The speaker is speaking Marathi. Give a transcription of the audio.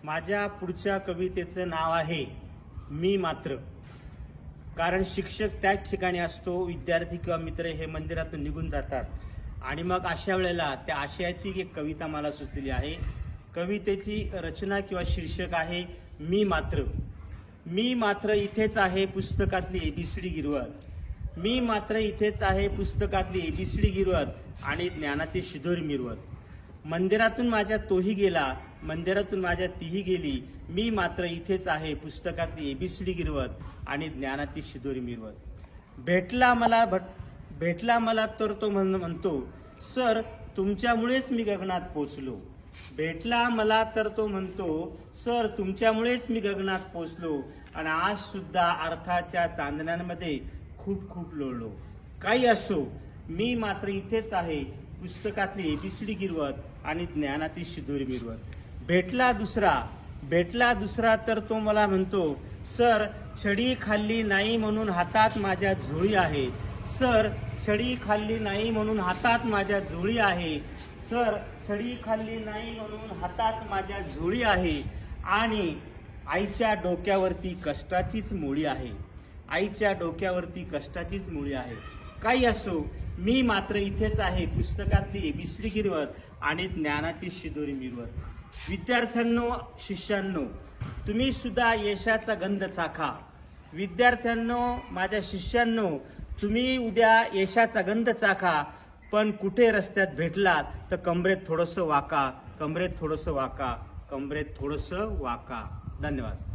माझ्या पुढच्या कवितेचं नाव आहे मी मात्र. कारण शिक्षक त्याच ठिकाणी असतो, विद्यार्थी किंवा मित्र हे मंदिरातून निघून जातात आणि मग अशा वेळेला त्या आशयाची एक कविता मला सुचलेली आहे. कवितेची रचना किंवा शीर्षक आहे मी मात्र. मी मात्र इथेच आहे पुस्तकातली एबीसीडी गिरवत. मी मात्र इथेच आहे पुस्तकातली एबीसीडी गिरवत आणि ज्ञानाची शिदोरी मिरवत. मंदिरातून माझ्या तोही गेला, मंदिरातून माझ्या तीही गेली. मी मात्र इथेच आहे पुस्तकातली एबीसीडी गिरवत आणि ज्ञानाची शिदोरी मिरवत. भेटला मला तर तो म्हणतो, सर तुमच्यामुळेच मी गगनात पोचलो. भेटला मला तर तो म्हणतो, सर तुमच्यामुळेच मी गगनात पोचलो आणि आज सुद्धा अर्थाच्या चांदण्यांमध्ये खूप खूप लोळलो. काही असो, मी मात्र इथेच आहे पुस्तकातली एबीसीडी गिरवत आणि ज्ञानाची शिदोरी मिरवत. भेटला दुसरा तर तो मला म्हणतो, सर छडी खाल्ली नाही म्हणून हातात माझ्या झोळी आहे. सर छडी खाल्ली नाही म्हणून हातात माझ्या झोळी आहे. सर छडी खाल्ली नाही म्हणून हातात माझ्या झोळी आहे आणि आईच्या डोक्यावरती कष्टाचीच मुळी आहे. आईच्या डोक्यावरती कष्टाचीच मुळी आहे. काही असो, मी मात्र इथेच आहे पुस्तकातली एबीसीडी गिरवत आणि ज्ञानाची शिदोरी मिरवत. विद्यार्थ्यांनो, शिष्यांनो, तुम्ही सुद्धा यशाचा गंध चाखा. विद्यार्थ्यांनो, माझ्या शिष्यांनो, तुम्ही उद्या यशाचा गंध चाखा. पण कुठे रस्त्यात भेटलात तर कमरेत थोडंसं वाका, कमरेत थोडंसं वाका, कमरेत थोडंसं वाका. धन्यवाद.